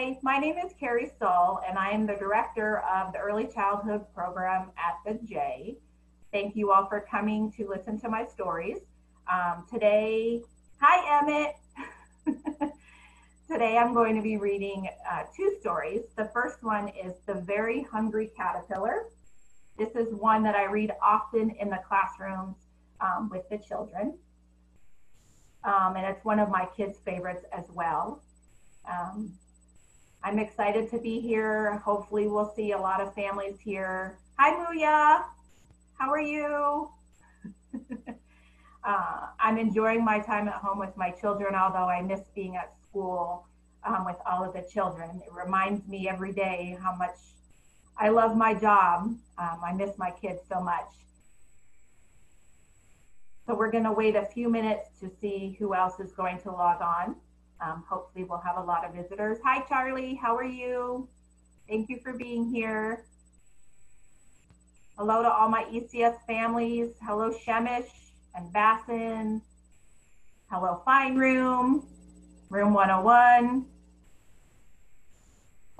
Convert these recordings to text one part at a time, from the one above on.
Hi, my name is Carrie, and I am the director of the Early Childhood Program at the J. Thank you all for coming to listen to my stories. Today, hi Emmett. Today I'm going to be reading two stories. The first one is The Very Hungry Caterpillar. This is one that I read often in the classrooms with the children. And it's one of my kids' favorites as well. I'm excited to be here. Hopefully we'll see a lot of families here. Hi, Muya. How are you? I'm enjoying my time at home with my children, although I miss being at school with all of the children. It reminds me every day how much I love my job. I miss my kids so much. So we're going to wait a few minutes to see who else is going to log on. Hopefully we'll have a lot of visitors. Hi, Charlie. How are you? Thank you for being here. Hello to all my ECS families. Hello, Shemish and Bassin. Hello, Fine Room, Room 101.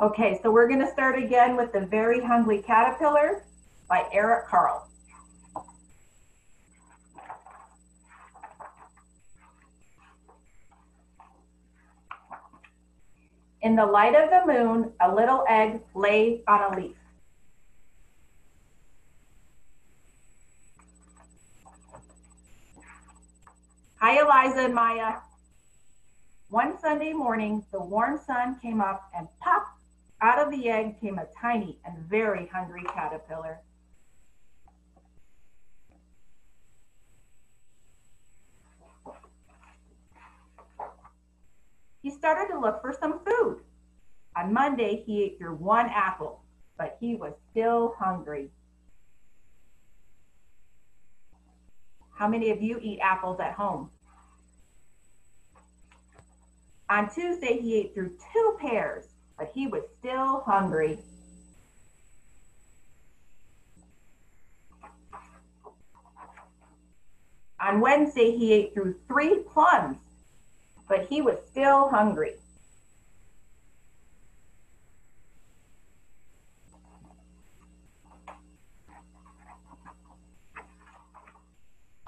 Okay, so we're going to start again with The Very Hungry Caterpillar by Carle. In the light of the moon, a little egg lay on a leaf. Hi, Eliza and Maya. One Sunday morning, the warm sun came up and pop, out of the egg came a tiny and very hungry caterpillar. He started to look for some food. On Monday, he ate through one apple, but he was still hungry. How many of you eat apples at home? On Tuesday, he ate through two pears, but he was still hungry. On Wednesday, he ate through 3 plums, but he was still hungry.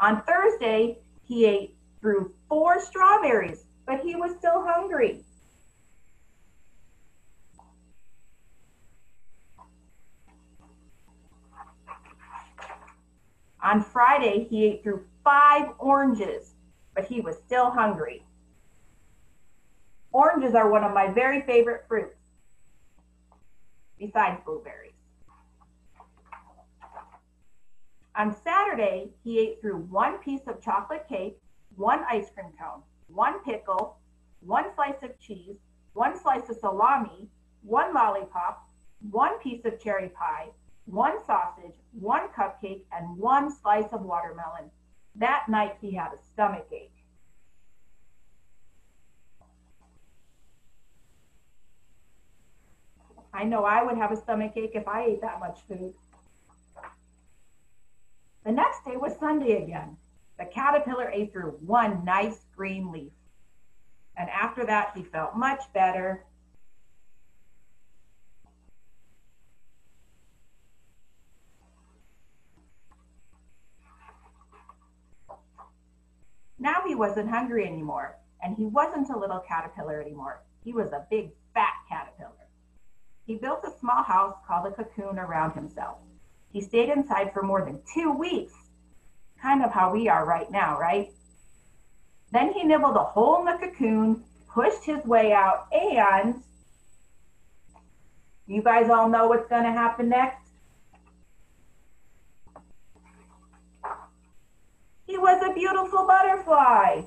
On Thursday, he ate through 4 strawberries, but he was still hungry. On Friday, he ate through 5 oranges, but he was still hungry. Oranges are one of my very favorite fruits, besides blueberries. On Saturday, he ate through 1 piece of chocolate cake, 1 ice cream cone, 1 pickle, 1 slice of cheese, 1 slice of salami, 1 lollipop, 1 piece of cherry pie, 1 sausage, 1 cupcake, and 1 slice of watermelon. That night, he had a stomach ache. I know I would have a stomach ache if I ate that much food. The next day was Sunday again. The caterpillar ate through 1 nice green leaf. And after that, he felt much better. Now he wasn't hungry anymore, and he wasn't a little caterpillar anymore. He was a big, fat caterpillar. He built a small house called a cocoon around himself. He stayed inside for more than 2 weeks, kind of how we are right now, right? Then he nibbled a hole in the cocoon, pushed his way out, and you guys all know what's going to happen next? He was a beautiful butterfly.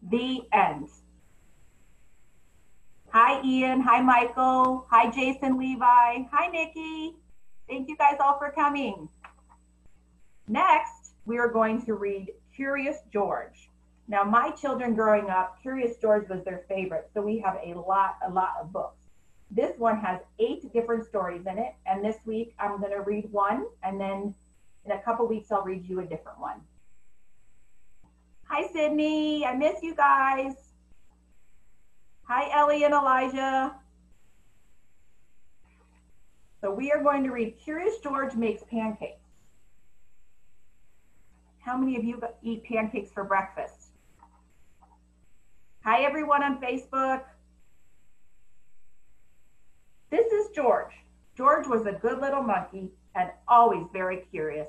The end. Hi, Ian. Hi, Michael. Hi, Jason Levi. Hi, Nikki. Thank you guys all for coming. Next, we are going to read Curious George. Now, my children growing up, Curious George was their favorite, so we have a lot of books. This one has 8 different stories in it, and this week I'm going to read one, and then in a couple weeks I'll read you a different one. Hi, Sydney. I miss you guys. Hi, Ellie and Elijah. So we are going to read Curious George Makes Pancakes. How many of you eat pancakes for breakfast? Hi, everyone on Facebook. This is George. George was a good little monkey and always very curious.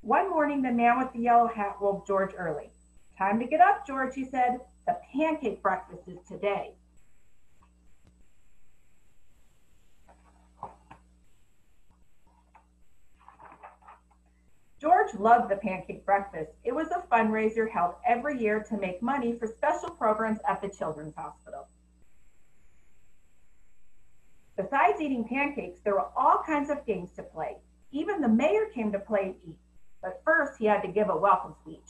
One morning, the man with the yellow hat woke George early. Time to get up, George, he said. The pancake breakfast is today. George loved the pancake breakfast. It was a fundraiser held every year to make money for special programs at the Children's Hospital. Besides eating pancakes, there were all kinds of games to play. Even the mayor came to play and eat. But first, he had to give a welcome speech.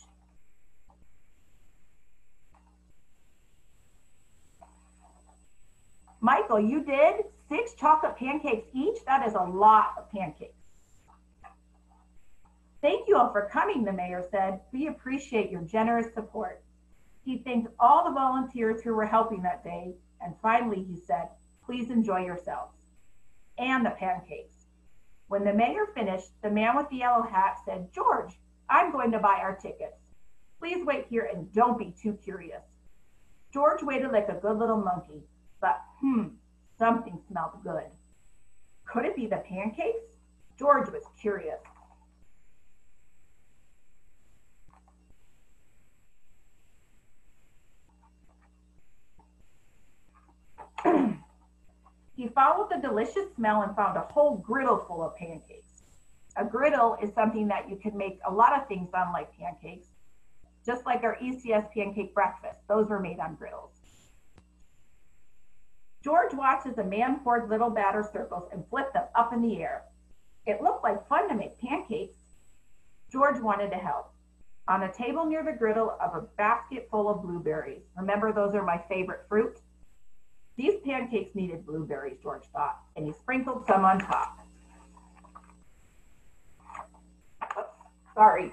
Michael, you did 6 chocolate pancakes each? That is a lot of pancakes. Thank you all for coming, the mayor said. We appreciate your generous support. He thanked all the volunteers who were helping that day, and finally he said, please enjoy yourselves. And the pancakes. When the mayor finished, the man with the yellow hat said, George, I'm going to buy our tickets. Please wait here and don't be too curious. George waited like a good little monkey, but something smelled good. Could it be the pancakes? George was curious. He followed the delicious smell and found a whole griddle full of pancakes. A griddle is something that you can make a lot of things on, like pancakes, just like our ECS pancake breakfast. Those were made on griddles. George watched as a man poured little batter circles and flipped them up in the air. It looked like fun to make pancakes. George wanted to help. On a table near the griddle of a basket full of blueberries. Remember, those are my favorite fruit. These pancakes needed blueberries, George thought, and he sprinkled some on top. Oops, sorry.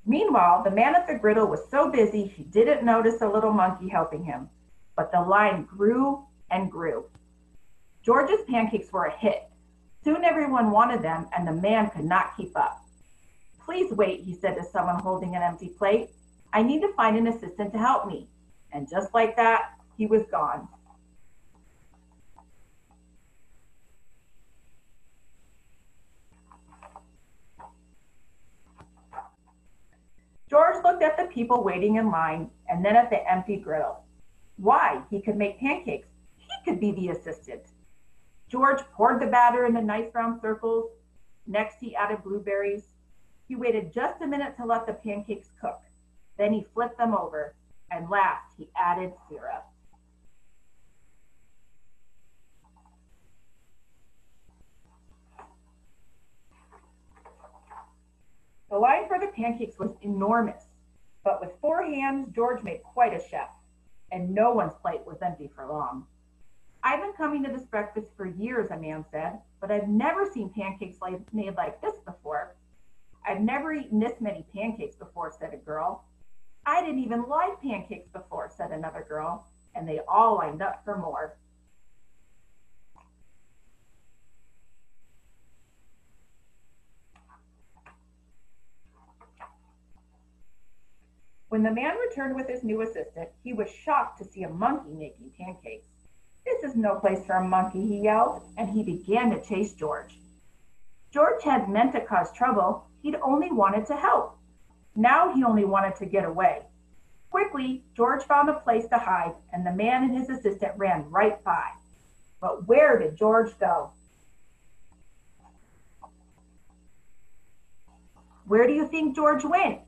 Meanwhile, the man at the griddle was so busy he didn't notice a little monkey helping him, but the line grew and grew. George's pancakes were a hit. Soon everyone wanted them, and the man could not keep up. Please wait, he said to someone holding an empty plate. I need to find an assistant to help me. And just like that, he was gone. George looked at the people waiting in line and then at the empty griddle. Why? He could make pancakes. He could be the assistant. George poured the batter in the nice round circles. Next, he added blueberries. He waited just a minute to let the pancakes cook. Then he flipped them over, and last he added syrup. The line for the pancakes was enormous, but with 4 hands, George made quite a chef, and no one's plate was empty for long. I've been coming to this breakfast for years, a man said, but I've never seen pancakes made like this before. I've never eaten this many pancakes before, said a girl. I didn't even like pancakes before, said another girl, and they all lined up for more. When the man returned with his new assistant, he was shocked to see a monkey making pancakes. This is no place for a monkey, he yelled, and he began to chase George. George hadn't meant to cause trouble. He'd only wanted to help. Now he only wanted to get away. Quickly, George found a place to hide, and the man and his assistant ran right by. But where did George go? Where do you think George went?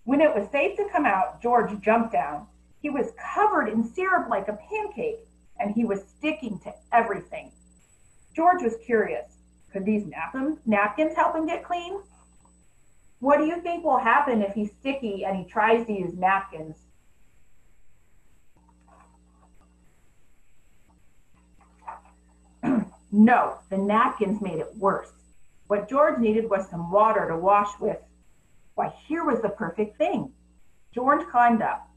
When it was safe to come out, George jumped down. He was covered in syrup like a pancake, and he was sticking to everything. George was curious. Could these napkins help him get clean? What do you think will happen if he's sticky and he tries to use napkins? No, the napkins made it worse. What George needed was some water to wash with. Why, here was the perfect thing. George climbed up.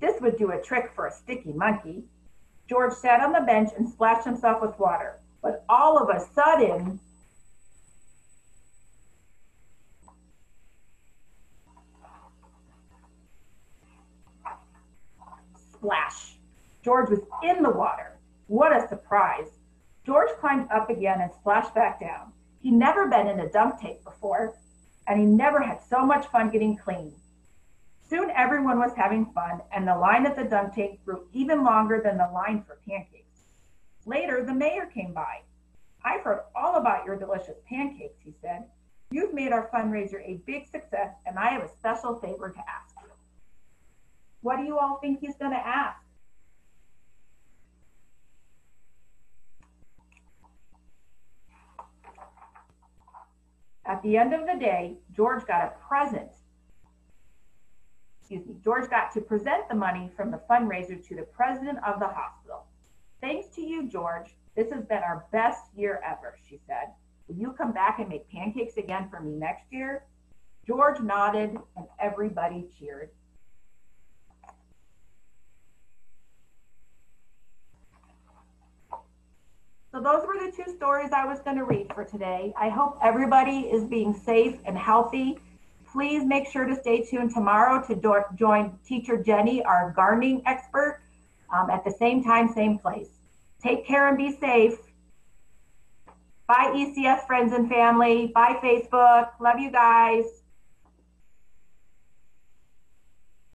This would do a trick for a sticky monkey. George sat on the bench and splashed himself with water. But all of a sudden, splash! George was in the water. What a surprise. George climbed up again and splashed back down. He'd never been in a dunk tank before, and he never had so much fun getting clean. Soon everyone was having fun, and the line at the dunk tank grew even longer than the line for pancakes. Later, the mayor came by. I've heard all about your delicious pancakes, he said. You've made our fundraiser a big success, and I have a special favor to ask you. What do you all think he's going to ask? At the end of the day, George got a present. George got to present the money from the fundraiser to the president of the hospital. Thanks to you, George. This has been our best year ever, she said. Will you come back and make pancakes again for me next year? George nodded and everybody cheered. So those were the two stories I was going to read for today. I hope everybody is being safe and healthy. Please make sure to stay tuned tomorrow to join Teacher Jenny, our gardening expert, at the same time, same place. Take care and be safe. Bye, ECS friends and family. Bye, Facebook. Love you guys.